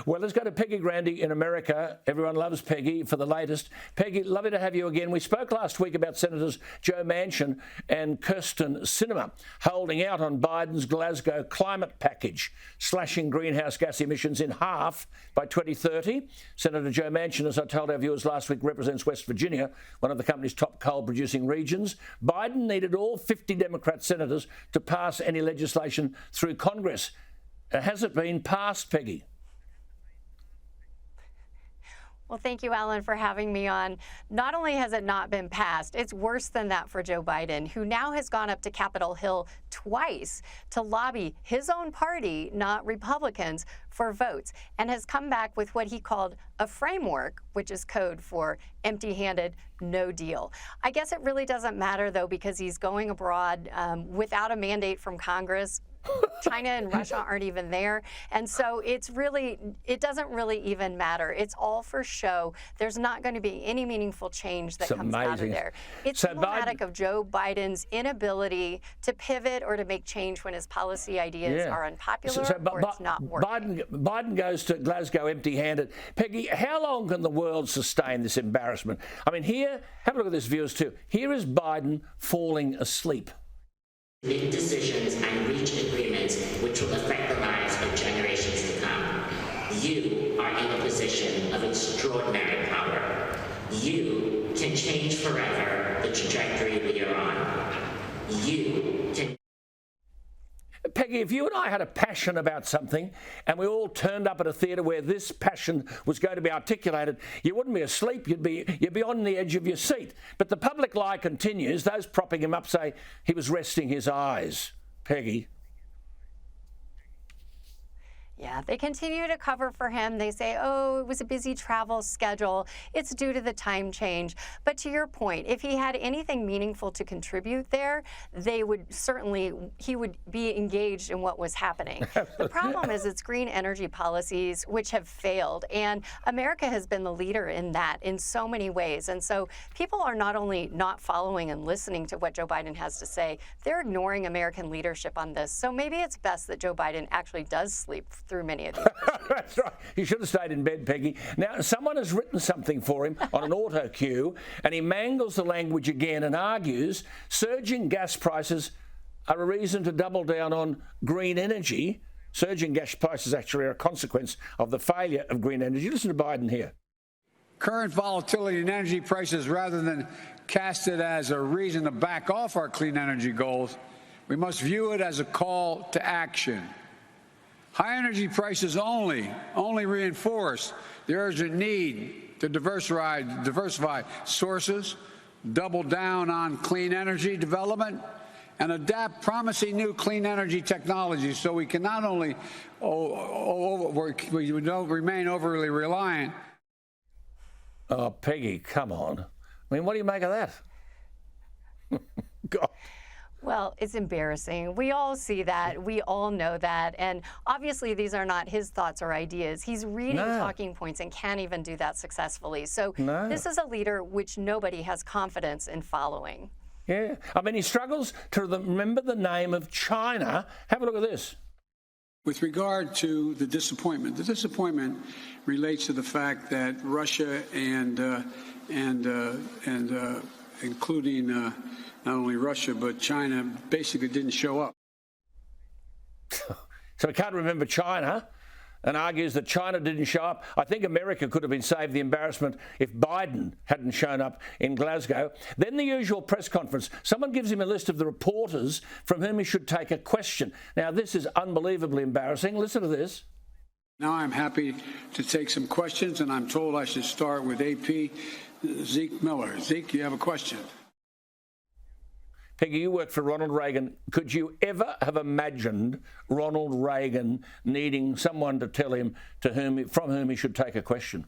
Well, let's go to Peggy Grande in America. Everyone loves Peggy for the latest. Peggy, lovely to have you again. We spoke last week about Senators Joe Manchin and Kirsten Sinema holding out on Biden's Glasgow climate package, slashing greenhouse gas emissions in half by 2030. Senator Joe Manchin, as I told our viewers last week, represents West Virginia, one of the country's top coal-producing regions. Biden needed all 50 Democrat senators to pass any legislation through Congress. Has it been passed, Peggy? Well, thank you, Alan, for having me on. Not only has it not been passed, it's worse than that for Joe Biden, who now has gone up to Capitol Hill twice to lobby his own party, not Republicans, for votes, and has come back with what he called a framework, which is code for empty-handed, no deal. I guess it really doesn't matter, though, because he's going abroad without a mandate from Congress. China and Russia aren't even there. And so it doesn't really even matter. It's all for show. There's not going to be any meaningful change that comes out of there. It's symptomatic of Joe Biden's inability to pivot or to make change when his policy ideas are unpopular or it's not working. Biden goes to Glasgow empty-handed. Peggy, how long can the world sustain this embarrassment? I mean, here, have a look at this, viewers, too. Here is Biden falling asleep. Make decisions and reach agreements which will affect the lives of generations to come. You are in a position of extraordinary power. You can change forever the trajectory we are on. You can... Peggy, if you and I had a passion about something and we all turned up at a theatre where this passion was going to be articulated, you wouldn't be asleep, you'd be on the edge of your seat. But the public lie continues. Those propping him up say he was resting his eyes. Peggy. Yeah, they continue to cover for him. They say, oh, it was a busy travel schedule. It's due to the time change. But to your point, if he had anything meaningful to contribute there, he would be engaged in what was happening. The problem is it's green energy policies which have failed. And America has been the leader in that in so many ways. And so people are not only not following and listening to what Joe Biden has to say, they're ignoring American leadership on this. So maybe it's best that Joe Biden actually does sleep through many of these issues. That's right. He should have stayed in bed, Peggy. Now, someone has written something for him on an auto cue, and he mangles the language again and argues surging gas prices are a reason to double down on green energy. Surging gas prices actually are a consequence of the failure of green energy. Listen to Biden here. Current volatility in energy prices, rather than cast it as a reason to back off our clean energy goals, we must view it as a call to action. High energy prices only reinforce the urgent need to diversify sources, double down on clean energy development, and adapt promising new clean energy technologies so we can not only we don't remain overly reliant. Oh, Peggy, come on. I mean, what do you make of that? God. Well, it's embarrassing. We all see that. We all know that. And obviously, these are not his thoughts or ideas. He's reading talking points and can't even do that successfully. So this is a leader which nobody has confidence in following. Yeah. I mean, he struggles to remember the name of China. Have a look at this. With regard to the disappointment relates to the fact that Russia and including not only Russia, but China basically didn't show up. So he can't remember China and argues that China didn't show up. I think America could have been saved the embarrassment if Biden hadn't shown up in Glasgow. Then the usual press conference. Someone gives him a list of the reporters from whom he should take a question. Now, this is unbelievably embarrassing. Listen to this. Now I'm happy to take some questions, and I'm told I should start with AP Zeke Miller. Zeke, you have a question. Peggy, you worked for Ronald Reagan. Could you ever have imagined Ronald Reagan needing someone to tell him from whom he should take a question?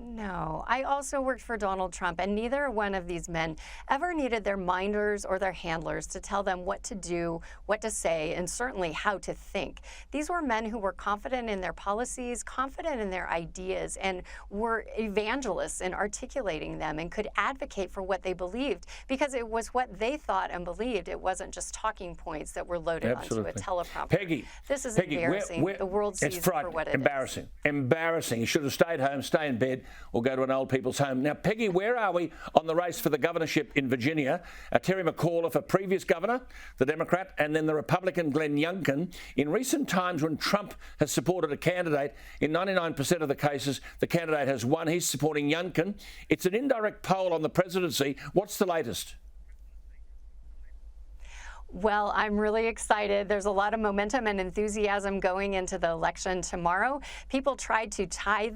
No, I also worked for Donald Trump, and neither one of these men ever needed their minders or their handlers to tell them what to do, what to say, and certainly how to think. These were men who were confident in their policies, confident in their ideas, and were evangelists in articulating them and could advocate for what they believed because it was what they thought and believed. It wasn't just talking points that were loaded onto a teleprompter. Peggy, this is embarrassing. The world sees it for what it is. Embarrassing. You should have stayed home, stay in bed, or go to an old people's home. Now, Peggy, where are we on the race for the governorship in Virginia? Terry McAuliffe, a previous governor, the Democrat, and then the Republican Glenn Youngkin. In recent times when Trump has supported a candidate, in 99% of the cases, the candidate has won. He's supporting Youngkin. It's an indirect poll on the presidency. What's the latest? Well, I'm really excited. There's a lot of momentum and enthusiasm going into the election tomorrow. People tried to tie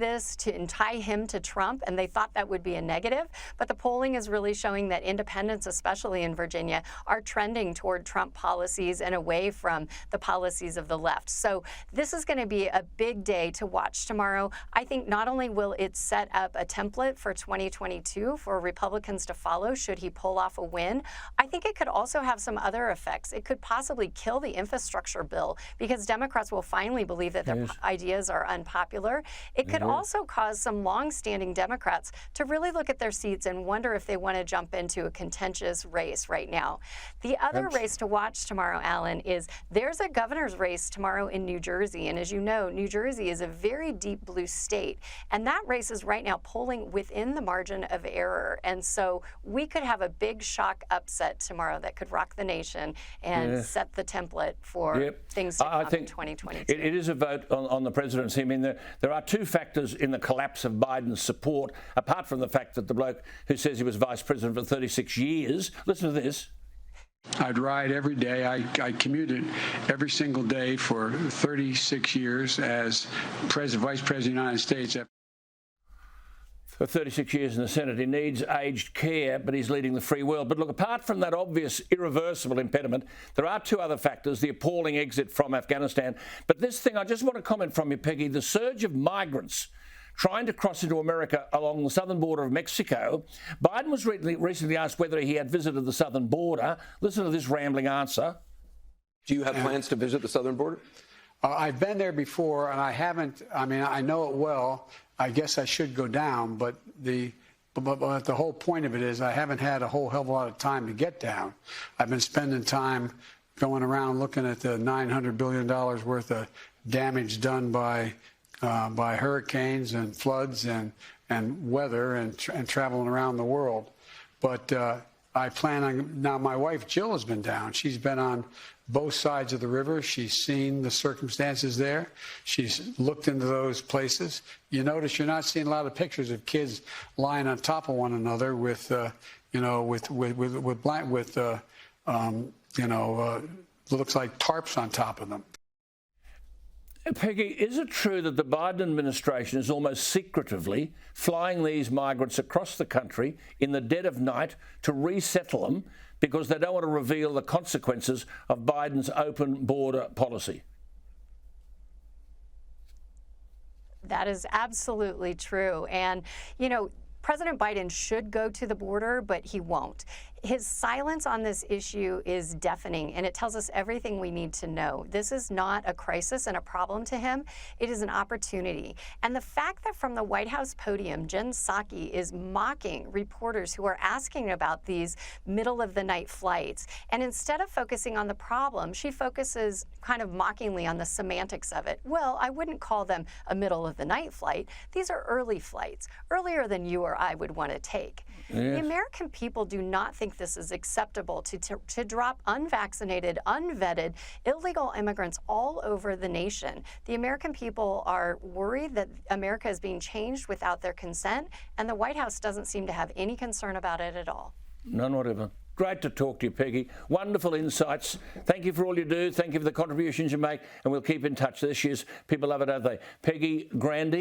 him to Trump, and they thought that would be a negative. But the polling is really showing that independents, especially in Virginia, are trending toward Trump policies and away from the policies of the left. So this is going to be a big day to watch tomorrow. I think not only will it set up a template for 2022 for Republicans to follow should he pull off a win, I think it could also have some other effects. It could possibly kill the infrastructure bill because Democrats will finally believe that their ideas are unpopular. It could also cause some long-standing Democrats to really look at their seats and wonder if they want to jump into a contentious race right now. The other race to watch tomorrow, Alan, is there's a governor's race tomorrow in New Jersey. And as you know, New Jersey is a very deep blue state. And that race is right now polling within the margin of error. And so we could have a big shock upset tomorrow that could rock the nation and set the template for things to come in 2022. It is a vote on the presidency. I mean, there are two factors in the collapse of Biden's support, apart from the fact that the bloke who says he was vice president for 36 years, listen to this. I'd ride every day. I commuted every single day for 36 years as vice president of the United States. For 36 years in the Senate, he needs aged care, but he's leading the free world. But look, apart from that obvious irreversible impediment, there are two other factors, the appalling exit from Afghanistan. But this thing, I just want to comment from you, Peggy, the surge of migrants trying to cross into America along the southern border of Mexico. Biden was recently asked whether he had visited the southern border. Listen to this rambling answer. Do you have plans to visit the southern border? I've been there before, and I haven't. I mean, I know it well. I guess I should go down, but the whole point of it is I haven't had a whole hell of a lot of time to get down. I've been spending time going around looking at the $900 billion worth of damage done by hurricanes and floods and weather and traveling around the world. But I plan on, now my wife Jill has been down. She's been on both sides of the river. She's seen the circumstances there. She's looked into those places. You notice you're not seeing a lot of pictures of kids lying on top of one another with looks like tarps on top of them. Peggy, is it true that the Biden administration is almost secretively flying these migrants across the country in the dead of night to resettle them because they don't want to reveal the consequences of Biden's open border policy? That is absolutely true. And, you know, President Biden should go to the border, but he won't. His silence on this issue is deafening, and it tells us everything we need to know. This is not a crisis and a problem to him. It is an opportunity. And the fact that from the White House podium, Jen Psaki is mocking reporters who are asking about these middle-of-the-night flights, and instead of focusing on the problem, she focuses kind of mockingly on the semantics of it. Well, I wouldn't call them a middle-of-the-night flight. These are early flights, earlier than you or I would want to take. Yes. The American people do not think this is acceptable to drop unvaccinated, unvetted, illegal immigrants all over the nation. The American people are worried that America is being changed without their consent, and the White House doesn't seem to have any concern about it at all. None whatever. Great to talk to you, Peggy. Wonderful insights. Thank you for all you do. Thank you for the contributions you make, and we'll keep in touch. There she is. People love it, don't they? Peggy Grande.